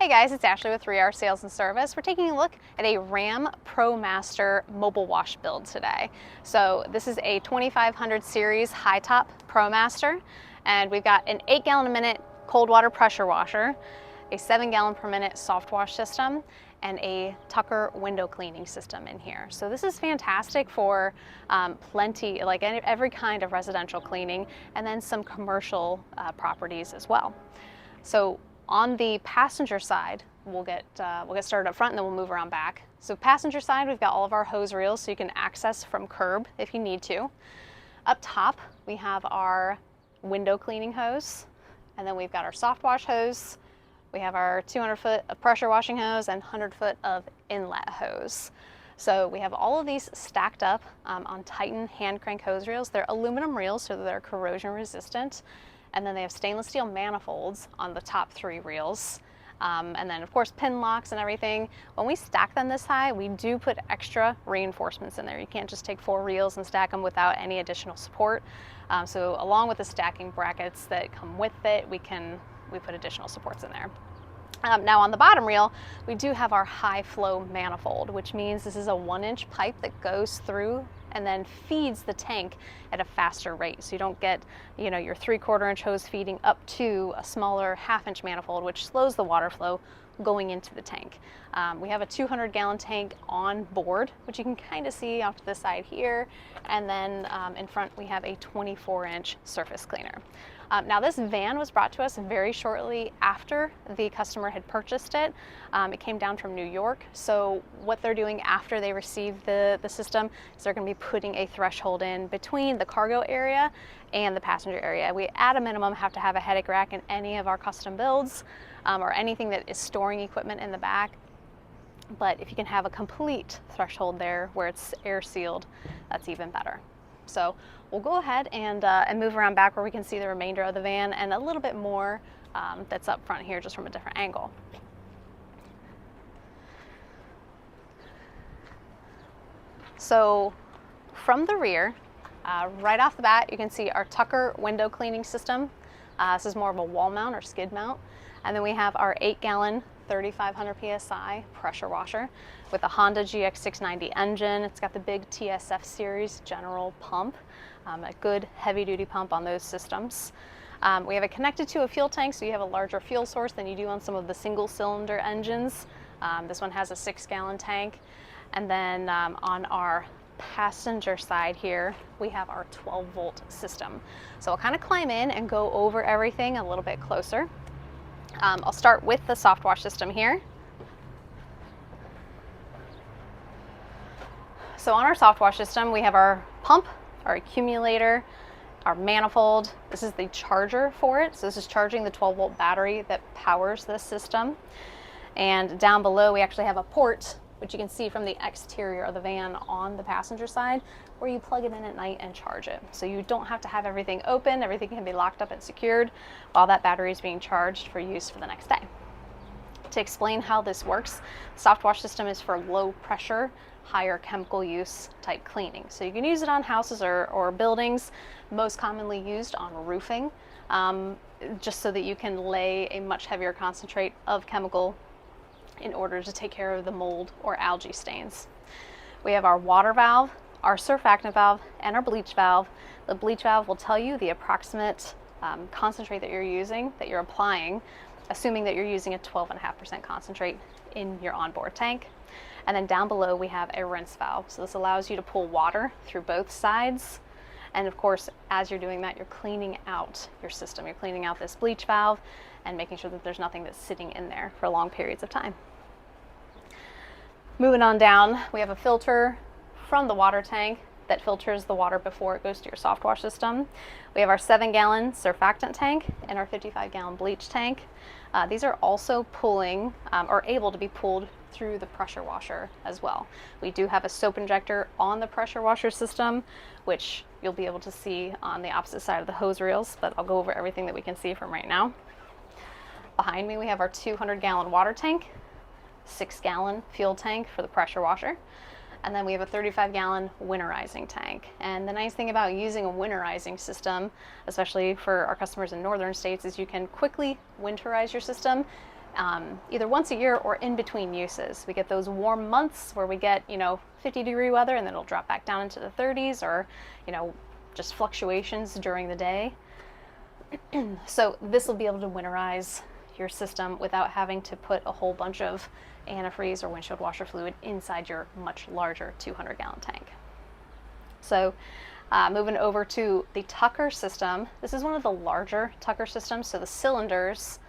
Hey guys, it's Ashley with 3R Sales and Service. We're taking a look at a Ram Promaster mobile wash build today. So this is a 2500 series high top Promaster, and we've got an 8 gallon a minute cold water pressure washer, a 7 gallon per minute soft wash system, and a Tucker window cleaning system in here. So this is fantastic for plenty, like every kind of residential cleaning, and then some commercial properties as well. So on the passenger side, we'll get started up front and then we'll move around back. So passenger side, we've got all of our hose reels so you can access from curb if you need to. Up top, we have our window cleaning hose, and then we've got our soft wash hose. We have our 200 foot of pressure washing hose and 100 foot of inlet hose. So we have all of these stacked up on Titan hand crank hose reels. They're aluminum reels, so they're corrosion resistant. And then they have stainless steel manifolds on the top 3 reels. And then of course pin locks and everything. When we stack them this high, we do put extra reinforcements in there. You can't just take 4 reels and stack them without any additional support. So along with the stacking brackets that come with it, we put additional supports in there. Now on the bottom reel, we do have our high flow manifold, which means this is a 1-inch pipe that goes through and then feeds the tank at a faster rate. So you don't get, your 3/4 inch hose feeding up to a smaller 1/2 inch manifold, which slows the water flow going into the tank. We have a 200 gallon tank on board, which you can kind of see off to the side here. And then in front, we have a 24-inch surface cleaner. Now this van was brought to us very shortly after the customer had purchased it. It came down from New York. So what they're doing after they receive the system is they're going to be putting a threshold in between the cargo area and the passenger area. We at a minimum have to have a headache rack in any of our custom builds or anything that is storing equipment in the back. But if you can have a complete threshold there where it's air sealed, that's even better. So we'll go ahead and move around back where we can see the remainder of the van and a little bit more that's up front here just from a different angle. So from the rear, right off the bat, you can see our Tucker window cleaning system. This is more of a wall mount or skid mount. And then we have our 8 gallon 3,500 PSI pressure washer with a Honda GX690 engine. It's got the big TSF series general pump, a good heavy duty pump on those systems. We have it connected to a fuel tank, so you have a larger fuel source than you do on some of the single cylinder engines. This one has a 6 gallon tank. And then on our passenger side here, we have our 12 volt system. So I'll kind of climb in and go over everything a little bit closer. I'll start with the soft wash system here. So on our soft wash system, we have our pump, our accumulator, our manifold. This is the charger for it. So this is charging the 12 volt battery that powers this system. And down below, we actually have a port, which you can see from the exterior of the van on the passenger side, where you plug it in at night and charge it. So you don't have to have everything open. Everything can be locked up and secured while that battery is being charged for use for the next day. To explain how this works, the soft wash system is for low pressure, higher chemical use type cleaning. So you can use it on houses or buildings, most commonly used on roofing, just so that you can lay a much heavier concentrate of chemical in order to take care of the mold or algae stains. We have our water valve, our surfactant valve, and our bleach valve. The bleach valve will tell you the approximate concentrate that you're using, that you're applying, assuming that you're using a 12.5% concentrate in your onboard tank. And then down below we have a rinse valve. So this allows you to pull water through both sides. And of course, as you're doing that, you're cleaning out your system. You're cleaning out this bleach valve and making sure that there's nothing that's sitting in there for long periods of time. Moving on down, we have a filter from the water tank that filters the water before it goes to your soft wash system. We have our 7 gallon surfactant tank and our 55 gallon bleach tank. These are also pulling or able to be pulled through the pressure washer as well. We do have a soap injector on the pressure washer system, which you'll be able to see on the opposite side of the hose reels, but I'll go over everything that we can see from right now. Behind me, we have our 200 gallon water tank, 6 gallon fuel tank for the pressure washer, and then we have a 35 gallon winterizing tank. And the nice thing about using a winterizing system, especially for our customers in northern states, is you can quickly winterize your system either once a year or in between uses. We get those warm months where we get, 50-degree weather, and then it'll drop back down into the 30s, or, just fluctuations during the day. So this will be able to winterize your system without having to put a whole bunch of antifreeze or windshield washer fluid inside your much larger 200-gallon tank. So moving over to the Tucker system, this is one of the larger Tucker systems, so the cylinders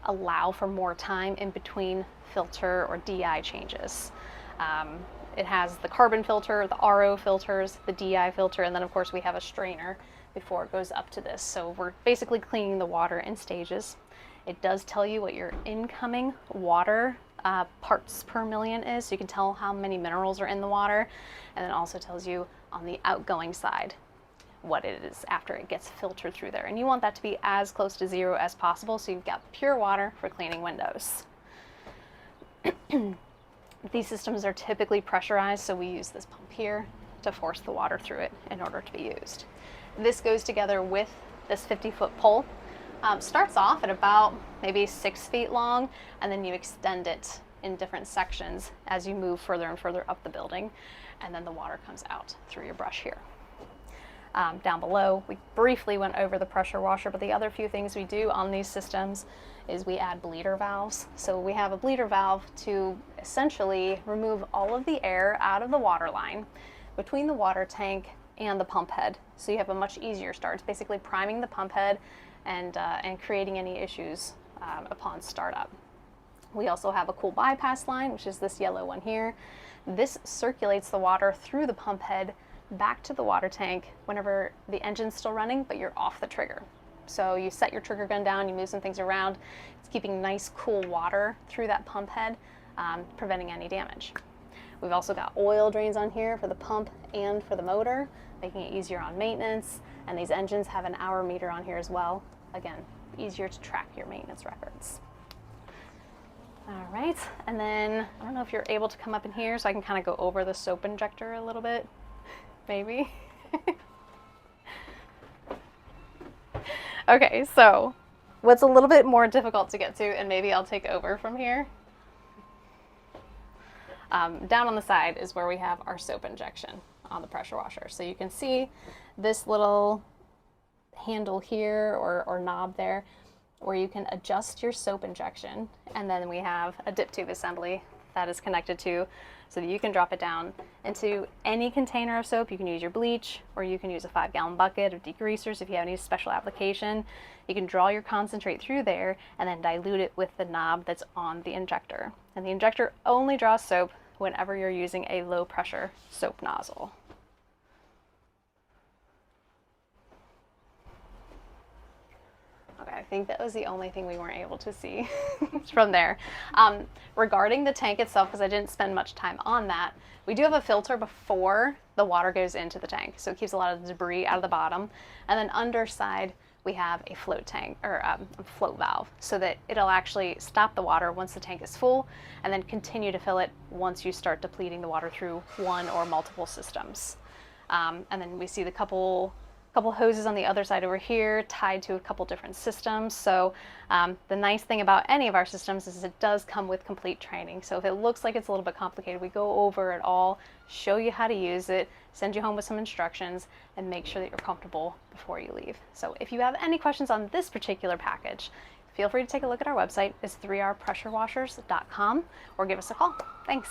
allow for more time in between filter or DI changes. It has the carbon filter, the RO filters, the DI filter, and then of course we have a strainer before it goes up to this. So we're basically cleaning the water in stages. It does tell you what your incoming water parts per million is, so you can tell how many minerals are in the water, and then also tells you on the outgoing side what it is after it gets filtered through there. And you want that to be as close to zero as possible, so you've got pure water for cleaning windows. These systems are typically pressurized, so we use this pump here to force the water through it in order to be used. This goes together with this 50-foot pole. Starts off at about maybe 6 feet long, and then you extend it in different sections as you move further and further up the building, and then the water comes out through your brush here. Down below, we briefly went over the pressure washer, but the other few things we do on these systems is we add bleeder valves. So we have a bleeder valve to essentially remove all of the air out of the water line between the water tank and the pump head. So you have a much easier start. It's basically priming the pump head and creating any issues upon startup. We also have a cool bypass line, which is this yellow one here. This circulates the water through the pump head back to the water tank whenever the engine's still running, but you're off the trigger. So you set your trigger gun down, you move some things around. It's keeping nice, cool water through that pump head, preventing any damage. We've also got oil drains on here for the pump and for the motor, making it easier on maintenance. And these engines have an hour meter on here as well. Again, easier to track your maintenance records. All right, and then I don't know if you're able to come up in here so I can kind of go over the soap injector a little bit, maybe. Okay, so what's a little bit more difficult to get to, and maybe I'll take over from here. Down on the side is where we have our soap injection on the pressure washer. So you can see this little handle here or knob there where you can adjust your soap injection, and then we have a dip tube assembly that is connected to so that you can drop it down into any container of soap. You can use your bleach, or you can use a 5-gallon bucket of degreasers if you have any special application. You can draw your concentrate through there and then dilute it with the knob that's on the injector. And the injector only draws soap whenever you're using a low pressure soap nozzle. Okay, I think that was the only thing we weren't able to see from there. Regarding the tank itself, because I didn't spend much time on that, we do have a filter before the water goes into the tank, so it keeps a lot of debris out of the bottom. And then underside, we have a float tank, or a float valve, so that it'll actually stop the water once the tank is full, and then continue to fill it once you start depleting the water through one or multiple systems. And then we see the couple hoses on the other side over here tied to a couple different systems. So the nice thing about any of our systems is it does come with complete training. So if it looks like it's a little bit complicated, we go over it all, show you how to use it, send you home with some instructions, and make sure that you're comfortable before you leave. So if you have any questions on this particular package, feel free to take a look at our website. It's 3rpressurewashers.com, or give us a call. Thanks.